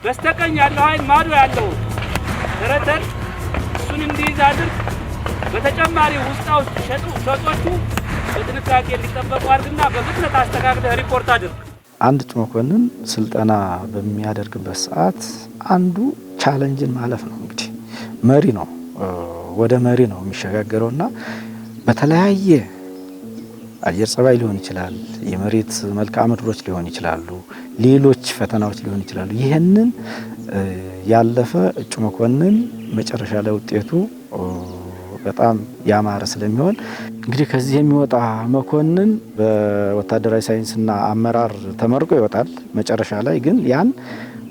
በስተቀኝ ያለው ኃይል ማዶ ያለው ተረተን እሱን እንዲይዝ አድርግ። በተጨማሪ ውስጣው ሸጦቹ በጥንቃቄ እንዲጠበቁ አድርግና በፍጥነት አስተካክለህ ሪፖርት አድርግ። አንድ እጩ መኮንን ስልጠና በሚያደርግበት ሰዓት አንዱ ቻሌንጅን ማለፍ ነው። እንግዲህ መሪ ነው፣ ወደ መሪ ነው የሚሸጋገረውና በተለያየ አየር ጸባይ ሊሆን ይችላል፣ የመሬት መልክዓ ምድሮች ሊሆን ይችላሉ፣ ሌሎች ፈተናዎች ሊሆን ይችላሉ። ይህንን ያለፈ እጩ መኮንን መጨረሻ ላይ ውጤቱ በጣም ያማረ ስለሚሆን እንግዲህ ከዚህ የሚወጣ መኮንን በወታደራዊ ሳይንስና አመራር ተመርቆ ይወጣል። መጨረሻ ላይ ግን ያን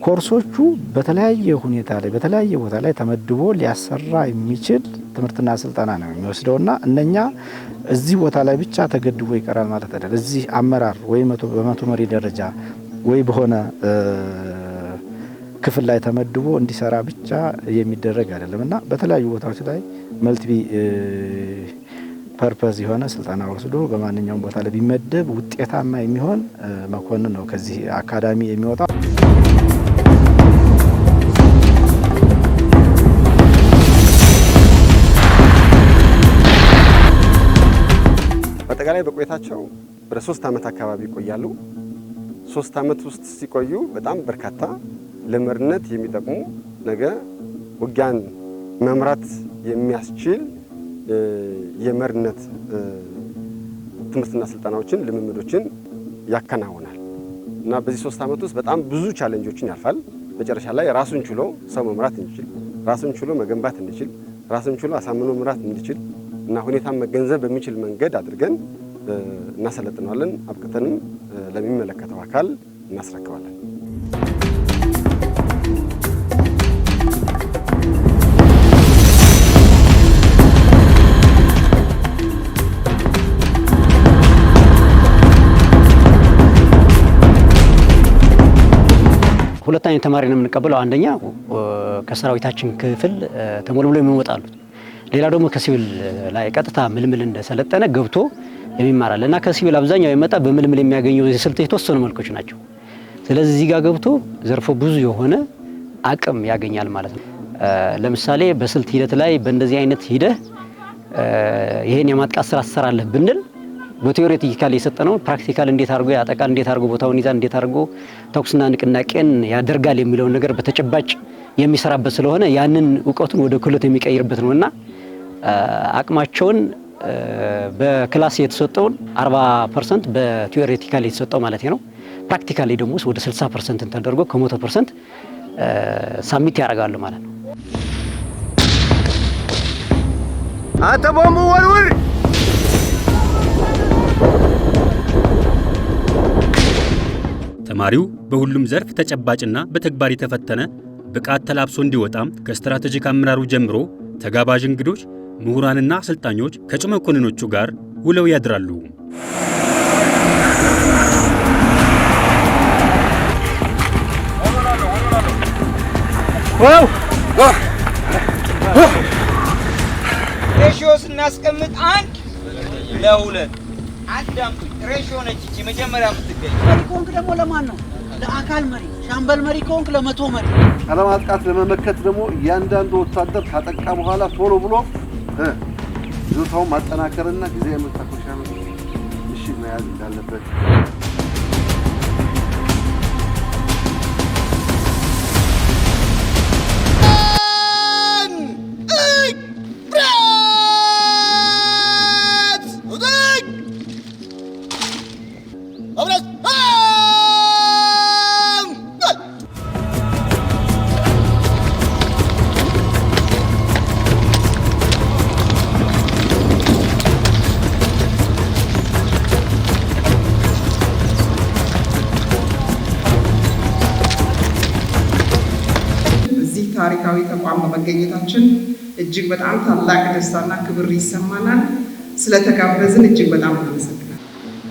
ኮርሶቹ በተለያየ ሁኔታ ላይ በተለያየ ቦታ ላይ ተመድቦ ሊያሰራ የሚችል ትምህርትና ስልጠና ነው የሚወስደውና እነኛ እዚህ ቦታ ላይ ብቻ ተገድቦ ይቀራል ማለት አይደለም። እዚህ አመራር ወይ በመቶ መሪ ደረጃ ወይ በሆነ ክፍል ላይ ተመድቦ እንዲሰራ ብቻ የሚደረግ አይደለምና በተለያዩ ቦታዎች ላይ መልቲ ፐርፐዝ የሆነ ስልጠና ወስዶ በማንኛውም ቦታ ላይ ቢመደብ ውጤታማ የሚሆን መኮንን ነው ከዚህ አካዳሚ የሚወጣው። በአጠቃላይ በቆይታቸው ወደ 3 ዓመት አካባቢ ይቆያሉ። 3 ዓመት ውስጥ ሲቆዩ በጣም በርካታ ለመሪነት የሚጠቅሙ ነገ ውጊያን መምራት የሚያስችል የመሪነት ትምህርትና ስልጠናዎችን ልምምዶችን ያከናውናል እና በዚህ 3 ዓመት ውስጥ በጣም ብዙ ቻሌንጆችን ያልፋል። መጨረሻ ላይ ራሱን ችሎ ሰው መምራት እንዲችል፣ ራሱን ችሎ መገንባት እንዲችል፣ ራሱን ችሎ አሳምኖ መምራት እንዲችል እና ሁኔታን መገንዘብ በሚችል መንገድ አድርገን እናሰለጥነዋለን። አብቅተንም ለሚመለከተው አካል እናስረክባለን። ሁለት አይነት ተማሪ ነው የምንቀበለው። አንደኛ ከሰራዊታችን ክፍል ተሞልምሎ የሚወጣሉ፣ ሌላ ደግሞ ከሲቪል ላይ ቀጥታ ምልምል እንደሰለጠነ ገብቶ የሚማራል እና ከሲቪል አብዛኛው የመጣ በምልምል የሚያገኘው የስልት የተወሰኑ መልኮች ናቸው። ስለዚህ እዚህ ጋር ገብቶ ዘርፎ ብዙ የሆነ አቅም ያገኛል ማለት ነው። ለምሳሌ በስልት ሂደት ላይ በእንደዚህ አይነት ሂደህ ይሄን የማጥቃት ስራ ትሰራለህ ብንል በቲዮሬቲካሊ የሰጠነው ፕራክቲካል እንዴት አድርጎ ያጠቃል፣ እንዴት አድርጎ ቦታውን ይዛል፣ እንዴት አድርጎ ተኩስና ንቅናቄን ያደርጋል የሚለው ነገር በተጨባጭ የሚሰራበት ስለሆነ ያንን እውቀቱን ወደ ክህሎት የሚቀይርበት ነውና አቅማቸውን በክላስ የተሰጠውን 40% በቲዮሬቲካሊ የተሰጠው ማለት ነው። ፕራክቲካሊ ደግሞ ወደ 60% ተደርጎ ከ100% ሳሚት ያደርጋሉ ማለት ነው። አተቦሙ ወርውር ተማሪው በሁሉም ዘርፍ ተጨባጭና በተግባር የተፈተነ ብቃት ተላብሶ እንዲወጣም ከስትራቴጂክ አመራሩ ጀምሮ ተጋባዥ እንግዶች፣ ምሁራንና አሰልጣኞች ከእጩ መኮንኖቹ ጋር ውለው ያድራሉ። ሬሽዮ ስናስቀምጥ 1:2 አዳምጡ። ሬሽዮ ነች እቺ መጀመሪያ የምትገኝ። መሪ ኮንክ ደግሞ ለማን ነው? ለአካል መሪ። ሻምበል መሪ ኮንክ ለ100 መሪ። ለማጥቃት ለመመከት ደግሞ እያንዳንዱ ወታደር ካጠቃ በኋላ ቶሎ ብሎ ይዞታውን ማጠናከርና ጊዜ የመታኮሻ ምሽግ መያዝ እንዳለበት ታሪካዊ ተቋም በመገኘታችን እጅግ በጣም ታላቅ ደስታና ክብር ይሰማናል። ስለተጋበዝን እጅግ በጣም እናመሰግናለን።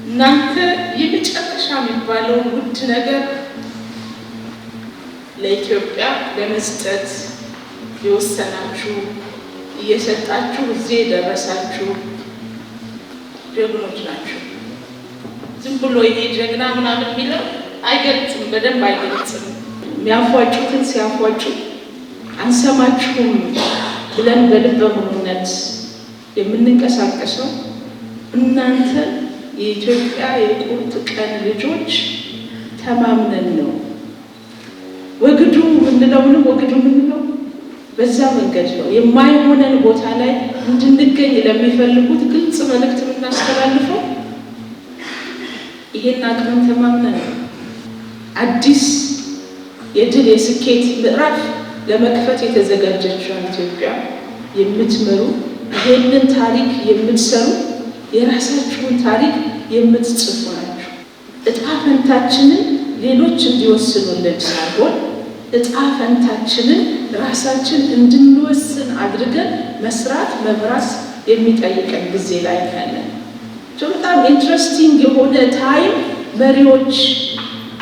እናንተ የመጨረሻ የሚባለው ውድ ነገር ለኢትዮጵያ ለመስጠት የወሰናችሁ እየሰጣችሁ እዚህ የደረሳችሁ ጀግኖች ናቸው። ዝም ብሎ ይሄ ጀግና ምናምን የሚለው አይገልጽም፣ በደንብ አይገልጽም። የሚያፏጩትን ሲያፏጩ አንሰማችሁም ብለን በልበ ሙሉነት የምንንቀሳቀሰው እናንተ የኢትዮጵያ የቁርጥ ቀን ልጆች ተማምነን ነው። ወግዱ ምንለውንም ወግዱ ምንለው በዛ መንገድ ነው። የማይሆነን ቦታ ላይ እንድንገኝ ለሚፈልጉት ግልጽ መልእክት የምናስተላልፈው ይሄን አቅም ተማምነን ነው። አዲስ የድል የስኬት ምዕራፍ ለመክፈት የተዘጋጀችውን ኢትዮጵያ የምትመሩ ይሄንን ታሪክ የምትሰሩ የራሳችሁን ታሪክ የምትጽፉ ናችሁ። እጣ ፈንታችንን ሌሎች እንዲወስኑልን ሳይሆን እጣ ፈንታችንን ራሳችን እንድንወስን አድርገን መስራት መብራት የሚጠይቀን ጊዜ ላይ ያለን። በጣም ኢንትረስቲንግ የሆነ ታይም መሪዎች፣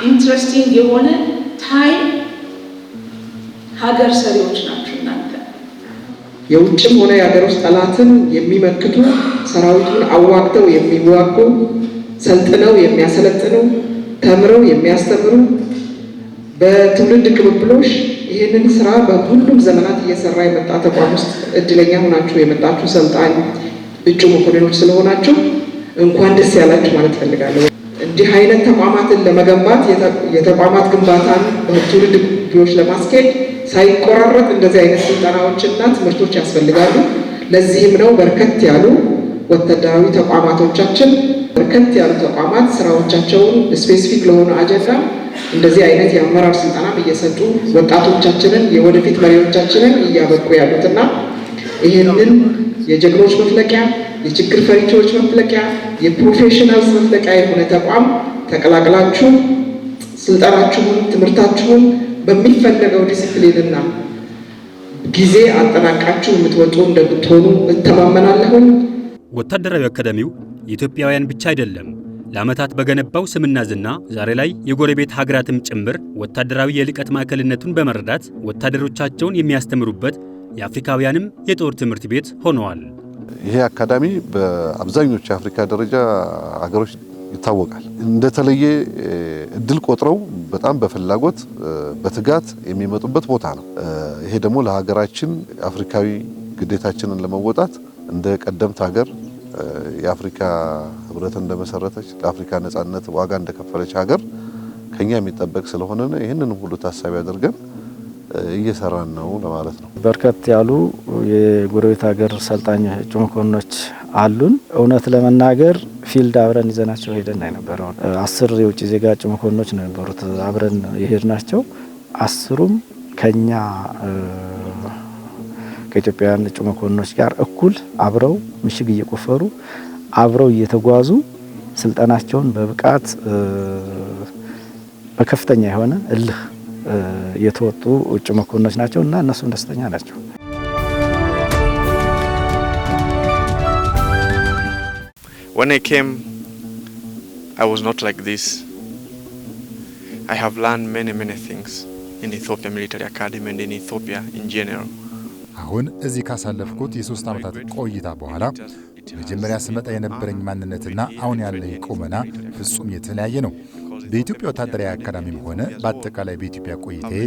ኢንትረስቲንግ የሆነ ታይም ሀገር ሰሪዎች ናችሁ እናንተ። የውጭም ሆነ የሀገር ውስጥ ጠላትን የሚመክቱ ሰራዊቱን አዋግተው የሚዋጉ ሰልጥነው የሚያሰለጥኑ ተምረው የሚያስተምሩ በትውልድ ቅብብሎሽ ይህንን ስራ በሁሉም ዘመናት እየሰራ የመጣ ተቋም ውስጥ እድለኛ ሆናችሁ የመጣችሁ ሰልጣኝ እጩ መኮንኖች ስለሆናችሁ እንኳን ደስ ያላችሁ ማለት ፈልጋለሁ። እንዲህ አይነት ተቋማትን ለመገንባት የተቋማት ግንባታን በትውልድ ቅብብሎሽ ለማስኬድ ሳይቆራረጥ እንደዚህ አይነት ስልጠናዎችና ትምህርቶች ያስፈልጋሉ። ለዚህም ነው በርከት ያሉ ወታደራዊ ተቋማቶቻችን በርከት ያሉ ተቋማት ስራዎቻቸውን ስፔሲፊክ ለሆነ አጀንዳ እንደዚህ አይነት የአመራር ስልጠናም እየሰጡ ወጣቶቻችንን የወደፊት መሪዎቻችንን እያበቁ ያሉትና ይህንን የጀግኖች መፍለቂያ፣ የችግር ፈሪዎች መፍለቂያ፣ የፕሮፌሽናልስ መፍለቂያ የሆነ ተቋም ተቀላቅላችሁ ስልጠናችሁን፣ ትምህርታችሁን በሚፈለገው ዲሲፕሊንና ጊዜ አጠናቃችሁ የምትወጡ እንደምትሆኑ እተማመናለሁ። ወታደራዊ አካዳሚው የኢትዮጵያውያን ብቻ አይደለም። ለዓመታት በገነባው ስምና ዝና ዛሬ ላይ የጎረቤት ሀገራትም ጭምር ወታደራዊ የልቀት ማዕከልነቱን በመረዳት ወታደሮቻቸውን የሚያስተምሩበት የአፍሪካውያንም የጦር ትምህርት ቤት ሆነዋል። ይሄ አካዳሚ በአብዛኞቹ የአፍሪካ ደረጃ ሀገሮች ይታወቃል። እንደተለየ እድል ቆጥረው በጣም በፍላጎት በትጋት የሚመጡበት ቦታ ነው። ይሄ ደግሞ ለሀገራችን አፍሪካዊ ግዴታችንን ለመወጣት እንደ ቀደምት ሀገር የአፍሪካ ህብረት እንደመሰረተች ለአፍሪካ ነጻነት ዋጋ እንደከፈለች ሀገር ከኛ የሚጠበቅ ስለሆነ ይህንን ሁሉ ታሳቢ አድርገን እየሰራን ነው ለማለት ነው። በርከት ያሉ የጎረቤት ሀገር ሰልጣኝ እጩ መኮንኖች አሉን። እውነት ለመናገር ፊልድ አብረን ይዘናቸው ሄደን የነበረው 10 የውጭ ዜጋ እጩ መኮንኖች ነበሩት አብረን የሄድናቸው። 10ሩም ከኛ ከኢትዮጵያውያን እጩ መኮንኖች ጋር እኩል አብረው ምሽግ እየቆፈሩ አብረው እየተጓዙ ስልጠናቸውን በብቃት በከፍተኛ የሆነ እልህ የተወጡ እጩ መኮንኖች ናቸው እና እነሱም ደስተኛ ናቸው። When I came, I was not like this. I have learned many things in Ethiopia Military Academy and in Ethiopia in general. አሁን እዚህ ካሳለፍኩት የ3 ዓመታት ቆይታ በኋላ መጀመሪያ ስመጣ የነበረኝ ማንነትና አሁን ያለኝ ቁመና ፍጹም የተለያየ ነው። በኢትዮጵያ ወታደራዊ አካዳሚም ሆነ በአጠቃላይ በኢትዮጵያ ቆይታዬ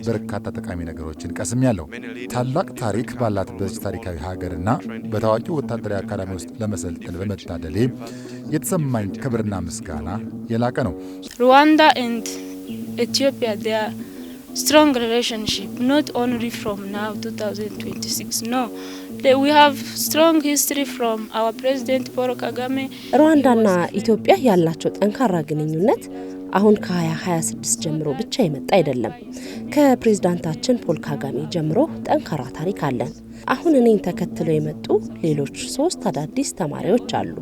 በርካታ ጠቃሚ ነገሮችን ቀስሜያለሁ። ታላቅ ታሪክ ባላት በዚህ ታሪካዊ ሀገርና በታዋቂው ወታደራዊ አካዳሚ ውስጥ ለመሰልጠን በመታደሌ የተሰማኝ ክብርና ምስጋና የላቀ ነው። ሩዋንዳ and Ethiopia, they are strong relationship, not only from now 2026. No, we have strong history from our President Paul Kagame. ሩዋንዳና ኢትዮጵያ ያላቸው ጠንካራ ግንኙነት አሁን ከ2026 ጀምሮ ብቻ የመጣ አይደለም። ከፕሬዝዳንታችን ፖል ካጋሜ ጀምሮ ጠንካራ ታሪክ አለን። አሁን እኔን ተከትለው የመጡ ሌሎች 3 አዳዲስ ተማሪዎች አሉ።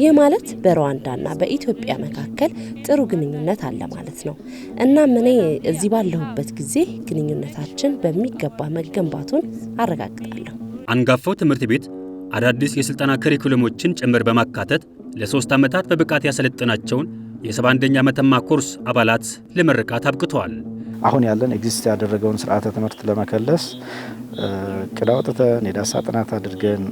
ይህ ማለት በሩዋንዳና በኢትዮጵያ መካከል ጥሩ ግንኙነት አለ ማለት ነው። እናም እኔ እዚህ ባለሁበት ጊዜ ግንኙነታችን በሚገባ መገንባቱን አረጋግጣለሁ። አንጋፋው ትምህርት ቤት አዳዲስ የስልጠና ከሪኩለሞችን ጭምር በማካተት ለ3 ዓመታት በብቃት ያሰለጠናቸውን የ71ኛ መተማ ኮርስ አባላት ለመረቃት አብቅተዋል። አሁን ያለን ኤግዚስት ያደረገውን ስርዓተ ትምህርት ለመከለስ ቅድ አውጥተን የዳሰሳ ጥናት አድርገን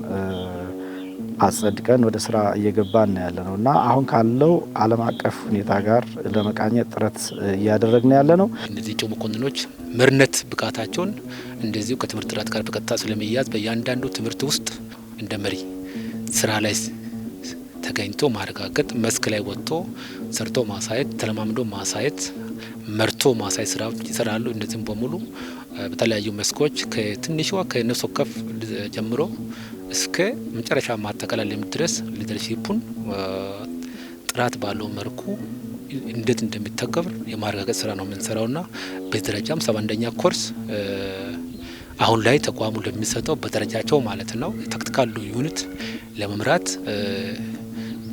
አጸድቀን ወደ ስራ እየገባን ያለ ነው እና አሁን ካለው ዓለም አቀፍ ሁኔታ ጋር ለመቃኘት ጥረት እያደረግን ያለ ነው። እነዚህ እጩ መኮንኖች መሪነት ብቃታቸውን እንደዚሁ ከትምህርት ጥራት ጋር በቀጥታ ስለሚያያዝ በእያንዳንዱ ትምህርት ውስጥ እንደ መሪ ስራ ላይ ተገኝቶ ማረጋገጥ፣ መስክ ላይ ወጥቶ ሰርቶ ማሳየት፣ ተለማምዶ ማሳየት፣ መርቶ ማሳየት ስራዎች ይሰራሉ። እነዚህም በሙሉ በተለያዩ መስኮች ከትንሿ ከነፍስ ወከፍ ጀምሮ እስከ መጨረሻ ማጠቃለል ድረስ ሊደርሺፑን ጥራት ባለው መልኩ እንዴት እንደሚተገበር የማረጋገጥ ስራ ነው የምንሰራውና በደረጃም 71ኛ ኮርስ አሁን ላይ ተቋሙ ለሚሰጠው በደረጃቸው ማለት ነው ታክቲካል ዩኒት ለመምራት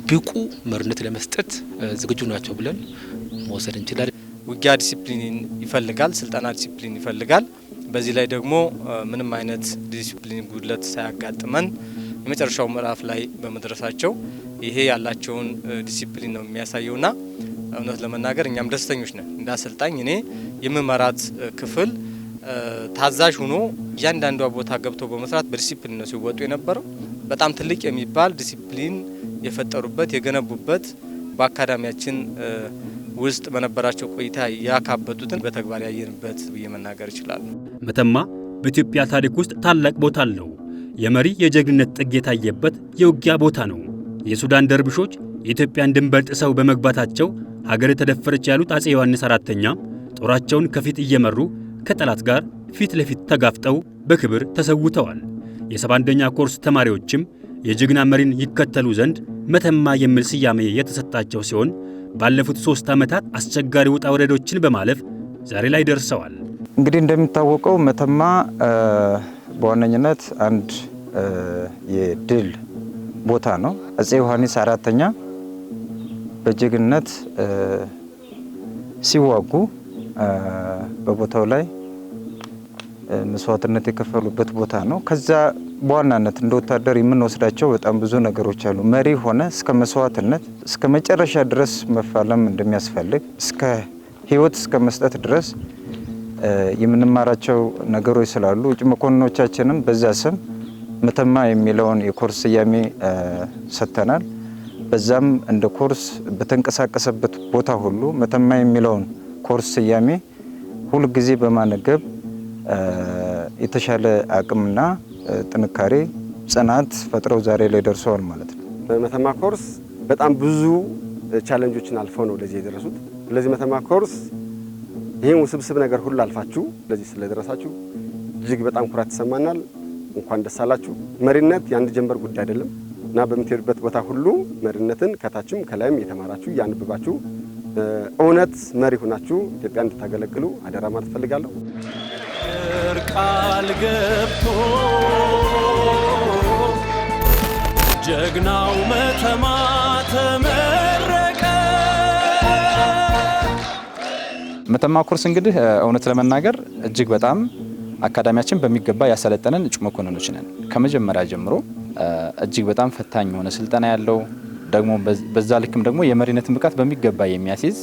ብቁ መሪነት ለመስጠት ዝግጁ ናቸው ብለን መውሰድ እንችላለን። ውጊያ ዲሲፕሊን ይፈልጋል፣ ስልጠና ዲሲፕሊን ይፈልጋል። በዚህ ላይ ደግሞ ምንም አይነት ዲሲፕሊን ጉድለት ሳያጋጥመን የመጨረሻው ምዕራፍ ላይ በመድረሳቸው ይሄ ያላቸውን ዲሲፕሊን ነው የሚያሳየውና እውነት ለመናገር እኛም ደስተኞች ነን። እንደ አሰልጣኝ እኔ የምመራት ክፍል ታዛዥ ሆኖ እያንዳንዷ ቦታ ገብቶ በመስራት በዲሲፕሊን ነው ሲወጡ የነበረው። በጣም ትልቅ የሚባል ዲሲፕሊን የፈጠሩበት የገነቡበት በአካዳሚያችን ውስጥ በነበራቸው ቆይታ ያካበቱትን በተግባር ያየንበት ብዬ መናገር ይችላል። መተማ በኢትዮጵያ ታሪክ ውስጥ ታላቅ ቦታ አለው። የመሪ የጀግንነት ጥግ የታየበት የውጊያ ቦታ ነው። የሱዳን ደርብሾች የኢትዮጵያን ድንበር ጥሰው በመግባታቸው ሀገር ተደፈረች ያሉት አጼ ዮሐንስ አራተኛ ጦራቸውን ከፊት እየመሩ ከጠላት ጋር ፊት ለፊት ተጋፍጠው በክብር ተሰውተዋል። የ71ኛ ኮርስ ተማሪዎችም የጀግና መሪን ይከተሉ ዘንድ መተማ የሚል ስያሜ የተሰጣቸው ሲሆን ባለፉት 3 ዓመታት አስቸጋሪ ውጣ ወረዶችን በማለፍ ዛሬ ላይ ደርሰዋል። እንግዲህ እንደሚታወቀው መተማ በዋነኝነት አንድ የድል ቦታ ነው። አጼ ዮሐንስ አራተኛ በጀግንነት ሲዋጉ በቦታው ላይ መስዋዕትነት የከፈሉበት ቦታ ነው። ከዛ በዋናነት እንደ ወታደር የምንወስዳቸው በጣም ብዙ ነገሮች አሉ። መሪ ሆነ እስከ መስዋዕትነት እስከ መጨረሻ ድረስ መፋለም እንደሚያስፈልግ እስከ ሕይወት እስከ መስጠት ድረስ የምንማራቸው ነገሮች ስላሉ እጩ መኮንኖቻችንም በዛ ስም መተማ የሚለውን የኮርስ ስያሜ ሰጥተናል። በዛም እንደ ኮርስ በተንቀሳቀሰበት ቦታ ሁሉ መተማ የሚለውን ኮርስ ስያሜ ሁል ጊዜ በማነገብ የተሻለ አቅምና ጥንካሬ ጽናት ፈጥረው ዛሬ ላይ ደርሰዋል ማለት ነው። መተማ ኮርስ በጣም ብዙ ቻሌንጆችን አልፈው ነው ለዚህ የደረሱት። ስለዚህ መተማ ኮርስ ይህን ውስብስብ ነገር ሁሉ አልፋችሁ ለዚህ ስለደረሳችሁ እጅግ በጣም ኩራት ይሰማናል። እንኳን ደስ አላችሁ። መሪነት የአንድ ጀንበር ጉዳይ አይደለም እና በምትሄዱበት ቦታ ሁሉ መሪነትን ከታችም ከላይም እየተማራችሁ እያነበባችሁ እውነት መሪ ሆናችሁ ኢትዮጵያ እንድታገለግሉ አደራ ማለት ፈልጋለሁ። ቃል ገብቶ ጀግናው መተማ ተመረቀ። መተማ ኮርስ እንግዲህ እውነት ለመናገር እጅግ በጣም አካዳሚያችን በሚገባ ያሰለጠነን እጩ መኮንኖች ነን። ከመጀመሪያ ጀምሮ እጅግ በጣም ፈታኝ የሆነ ስልጠና ያለው ደግሞ በዛ ልክም ደግሞ የመሪነትን ብቃት በሚገባ የሚያስይዝ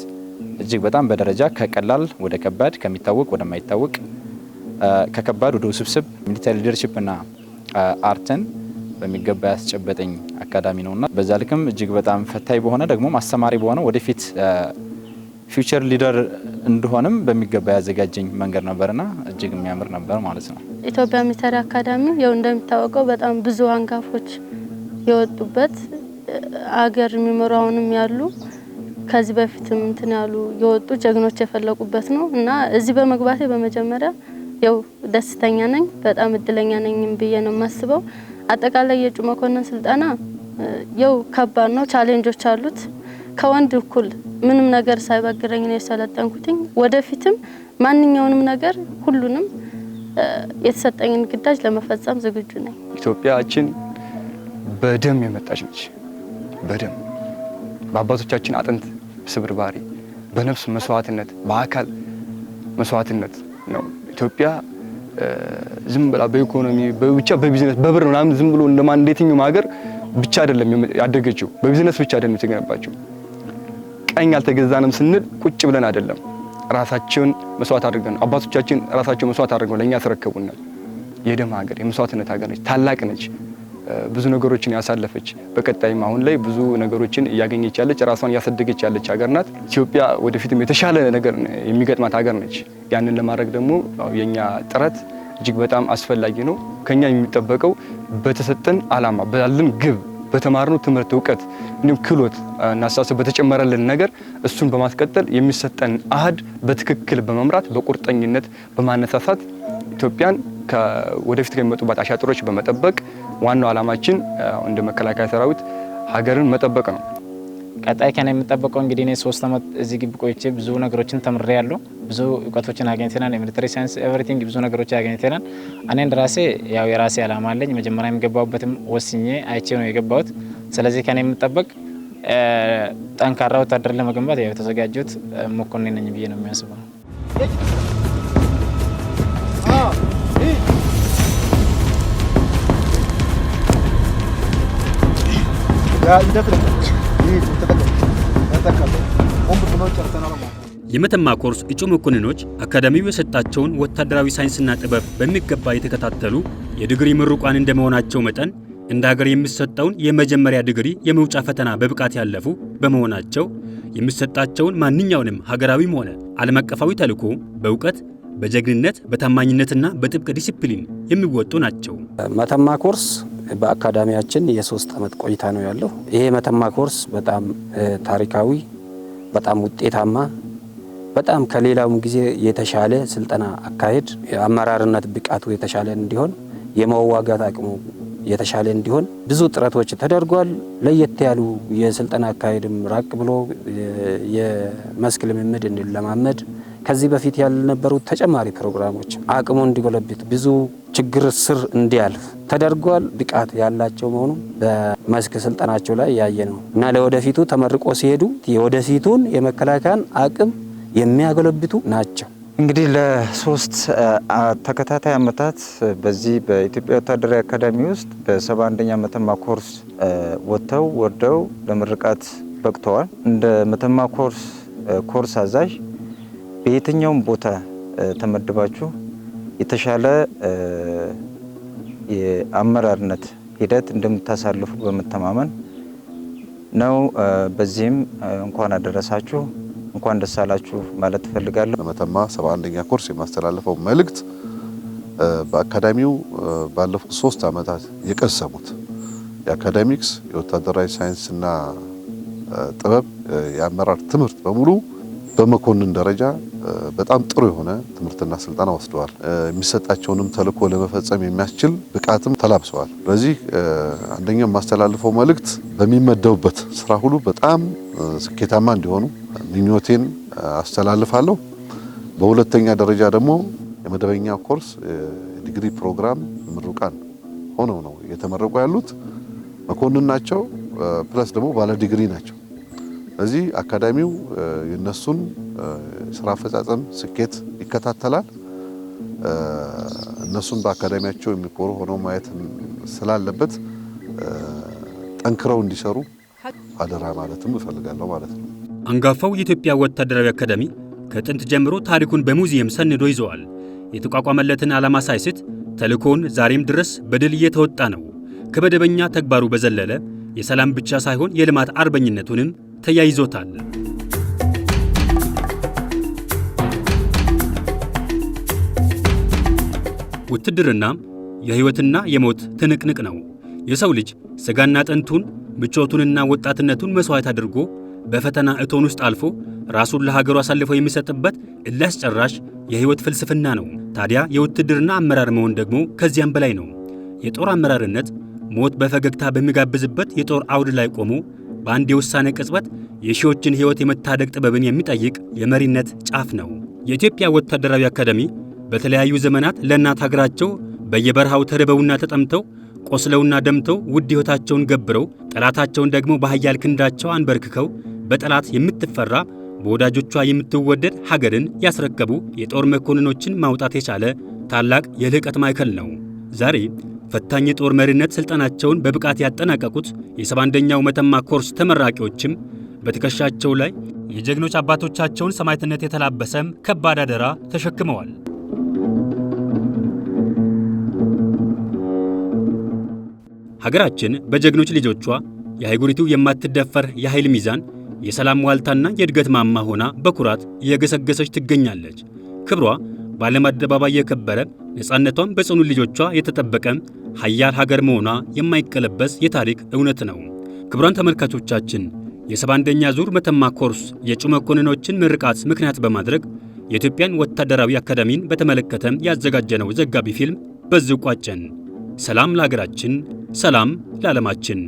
እጅግ በጣም በደረጃ ከቀላል ወደ ከባድ ከሚታወቅ ወደማይታወቅ ከከባድ ወደ ውስብስብ ሚሊታሪ ሊደርሺፕ እና አርትን በሚገባ ያስጨበጠኝ አካዳሚ ነውና በዛ ልክም እጅግ በጣም ፈታኝ በሆነ ደግሞ ማስተማሪ በሆነ ወደፊት ፊውቸር ሊደር እንደሆነም በሚገባ ያዘጋጀኝ መንገድ ነበርና እጅግ የሚያምር ነበር ማለት ነው። ኢትዮጵያ ሚሊታሪ አካዳሚ ያው እንደሚታወቀው በጣም ብዙ አንጋፎች የወጡበት አገር የሚመሩ አሁንም ያሉ ከዚህ በፊትም እንትን ያሉ የወጡ ጀግኖች የፈለቁበት ነው እና እዚህ በመግባቴ በመጀመሪያ ያው ደስተኛ ነኝ፣ በጣም እድለኛ ነኝም ብዬ ነው የማስበው። አጠቃላይ የእጩ መኮንን ስልጠና ያው ከባድ ነው፣ ቻሌንጆች አሉት። ከወንድ እኩል ምንም ነገር ሳይበግረኝ ነው የሰለጠንኩትኝ። ወደፊትም ማንኛውንም ነገር ሁሉንም የተሰጠኝን ግዳጅ ለመፈጸም ዝግጁ ነኝ። ኢትዮጵያችን በደም የመጣች ነች። በደም በአባቶቻችን አጥንት ስብርባሪ፣ በነፍስ መስዋዕትነት፣ በአካል መስዋዕትነት ነው ኢትዮጵያ ዝም ብላ በኢኮኖሚ ብቻ በቢዝነስ በብር ምናምን ዝም ብሎ እንደማን እንደየትኛውም ሀገር ብቻ አይደለም ያደገችው። በቢዝነስ ብቻ አይደለም የተገነባችው። ቀኝ አልተገዛንም ስንል ቁጭ ብለን አይደለም፣ ራሳቸውን መስዋዕት አድርገን አባቶቻችን ራሳቸው መስዋዕት አድርገው ለኛ ያስረከቡናል። የደም ሀገር የመስዋዕትነት ሀገር ነች፣ ታላቅ ነች። ብዙ ነገሮችን ያሳለፈች በቀጣይም አሁን ላይ ብዙ ነገሮችን እያገኘች ያለች ራሷን እያሳደገች ያለች ሀገር ናት። ኢትዮጵያ ወደፊትም የተሻለ ነገር የሚገጥማት ሀገር ነች። ያንን ለማድረግ ደግሞ የኛ ጥረት እጅግ በጣም አስፈላጊ ነው። ከኛ የሚጠበቀው በተሰጠን ዓላማ ባለን ግብ በተማርነው ትምህርት እውቀት እንዲሁም ክህሎት እና አስተሳሰብ በተጨመረልን ነገር እሱን በማስቀጠል የሚሰጠን አሃድ በትክክል በመምራት በቁርጠኝነት በማነሳሳት ኢትዮጵያን ወደፊት ከሚመጡባት አሻጥሮች በመጠበቅ ዋናው ዓላማችን እንደ መከላከያ ሰራዊት ሀገርን መጠበቅ ነው። ቀጣይ ከኔ የምጠበቀው እንግዲህ እኔ 3 አመት እዚህ ግቢ ቆይቼ ብዙ ነገሮችን ተምሬያለሁ። ብዙ እውቀቶችን አግኝተናል። የሚሊተሪ ሳይንስ ኤቭሪቲንግ ብዙ ነገሮችን አግኝተናል። እኔ እንደራሴ ያው የራሴ ዓላማ አለኝ። መጀመሪያ የገባሁበትም ወስኜ አይቼ ነው የገባሁት። ስለዚህ ከኔ የምጠበቅ ጠንካራ ወታደር ለመገንባት ያው የተዘጋጀሁት መኮንን ነኝ ብዬ ነው የሚያስበው። የመተማ ኮርስ እጩ መኮንኖች አካዳሚው የሰጣቸውን ወታደራዊ ሳይንስና ጥበብ በሚገባ የተከታተሉ የዲግሪ ምሩቃን እንደመሆናቸው መጠን እንደ ሀገር የሚሰጠውን የመጀመሪያ ዲግሪ የመውጫ ፈተና በብቃት ያለፉ በመሆናቸው የሚሰጣቸውን ማንኛውንም ሀገራዊም ሆነ ዓለም አቀፋዊ ተልዕኮ በእውቀት፣ በጀግንነት፣ በታማኝነትና በጥብቅ ዲሲፕሊን የሚወጡ ናቸው። መተማ ኮርስ በአካዳሚያችን የ3 አመት ቆይታ ነው ያለው። ይሄ መተማ ኮርስ በጣም ታሪካዊ፣ በጣም ውጤታማ፣ በጣም ከሌላውም ጊዜ የተሻለ ስልጠና አካሄድ፣ የአመራርነት ብቃቱ የተሻለ እንዲሆን፣ የመዋጋት አቅሙ የተሻለ እንዲሆን ብዙ ጥረቶች ተደርጓል። ለየት ያሉ የስልጠና አካሄድም ራቅ ብሎ የመስክ ልምምድ እንዲለማመድ ከዚህ በፊት ያልነበሩት ተጨማሪ ፕሮግራሞች አቅሙ እንዲጎለብት ብዙ ችግር ስር እንዲያልፍ ተደርጓል። ብቃት ያላቸው መሆኑ በመስክ ስልጠናቸው ላይ ያየ ነው እና ለወደፊቱ ተመርቆ ሲሄዱ የወደፊቱን የመከላከያን አቅም የሚያጎለብቱ ናቸው። እንግዲህ ለ3 ተከታታይ አመታት በዚህ በኢትዮጵያ ወታደራዊ አካዳሚ ውስጥ በ71ኛ መተማ ኮርስ ወጥተው ወርደው ለምርቃት በቅተዋል። እንደ መተማ ኮርስ አዛዥ በየትኛውም ቦታ ተመድባችሁ የተሻለ የአመራርነት ሂደት እንደምታሳልፉ በመተማመን ነው። በዚህም እንኳን አደረሳችሁ እንኳን ደስ አላችሁ ማለት ፈልጋለሁ። ለመተማ 71ኛ ኮርስ የማስተላለፈው መልእክት በአካዳሚው ባለፉት 3 አመታት የቀሰሙት የአካዳሚክስ የወታደራዊ ሳይንስና ጥበብ የአመራር ትምህርት በሙሉ በመኮንን ደረጃ በጣም ጥሩ የሆነ ትምህርትና ስልጠና ወስደዋል። የሚሰጣቸውንም ተልዕኮ ለመፈጸም የሚያስችል ብቃትም ተላብሰዋል። ስለዚህ አንደኛው የማስተላልፈው መልእክት በሚመደቡበት ስራ ሁሉ በጣም ስኬታማ እንዲሆኑ ምኞቴን አስተላልፋለሁ። በሁለተኛ ደረጃ ደግሞ የመደበኛ ኮርስ ዲግሪ ፕሮግራም ምሩቃን ሆነው ነው እየተመረቁ ያሉት። መኮንን ናቸው፣ ፕለስ ደግሞ ባለ ዲግሪ ናቸው። ስለዚህ አካዳሚው የነሱን ስራ አፈጻጸም ስኬት ይከታተላል። እነሱን በአካዳሚያቸው የሚኮሩ ሆነው ማየት ስላለበት ጠንክረው እንዲሰሩ አደራ ማለትም እፈልጋለሁ ማለት ነው። አንጋፋው የኢትዮጵያ ወታደራዊ አካዳሚ ከጥንት ጀምሮ ታሪኩን በሙዚየም ሰንዶ ይዘዋል። የተቋቋመለትን ዓላማ ሳይስት ተልእኮውን ዛሬም ድረስ በድል እየተወጣ ነው። ከመደበኛ ተግባሩ በዘለለ የሰላም ብቻ ሳይሆን የልማት አርበኝነቱንም ተያይዞታል። ውትድርና የህይወትና የሞት ትንቅንቅ ነው። የሰው ልጅ ስጋና አጥንቱን ምቾቱንና ወጣትነቱን መስዋዕት አድርጎ በፈተና እቶን ውስጥ አልፎ ራሱን ለሀገሩ አሳልፎ የሚሰጥበት እልህ አስጨራሽ የህይወት ፍልስፍና ነው። ታዲያ የውትድርና አመራር መሆን ደግሞ ከዚያም በላይ ነው። የጦር አመራርነት ሞት በፈገግታ በሚጋብዝበት የጦር አውድ ላይ ቆሞ በአንድ የውሳኔ ቅጽበት የሺዎችን ህይወት የመታደግ ጥበብን የሚጠይቅ የመሪነት ጫፍ ነው። የኢትዮጵያ ወታደራዊ አካዳሚ በተለያዩ ዘመናት ለእናት ሀገራቸው በየበረሃው ተርበውና ተጠምተው ቆስለውና ደምተው ውድ ህይወታቸውን ገብረው ጠላታቸውን ደግሞ በኃያል ክንዳቸው አንበርክከው በጠላት የምትፈራ በወዳጆቿ የምትወደድ ሀገርን ያስረከቡ የጦር መኮንኖችን ማውጣት የቻለ ታላቅ የልህቀት ማዕከል ነው። ዛሬ ፈታኝ የጦር መሪነት ስልጠናቸውን በብቃት ያጠናቀቁት የ71ኛው መተማ ኮርስ ተመራቂዎችም በትከሻቸው ላይ የጀግኖች አባቶቻቸውን ሰማዕትነት የተላበሰም ከባድ አደራ ተሸክመዋል። ሀገራችን በጀግኖች ልጆቿ የአህጉሪቱ የማትደፈር የኃይል ሚዛን፣ የሰላም ዋልታና የእድገት ማማ ሆና በኩራት እየገሰገሰች ትገኛለች። ክብሯ በዓለም አደባባይ የከበረ፣ ነፃነቷን በጽኑ ልጆቿ የተጠበቀ ሀያል ሀገር መሆኗ የማይቀለበስ የታሪክ እውነት ነው። ክቡራን ተመልካቾቻችን የ71ኛ ዙር መተማ ኮርስ የእጩ መኮንኖችን ምርቃት ምክንያት በማድረግ የኢትዮጵያን ወታደራዊ አካዳሚን በተመለከተ ያዘጋጀነው ዘጋቢ ፊልም በዚሁ ቋጨን። ሰላም ለሀገራችን፣ ሰላም ለዓለማችን።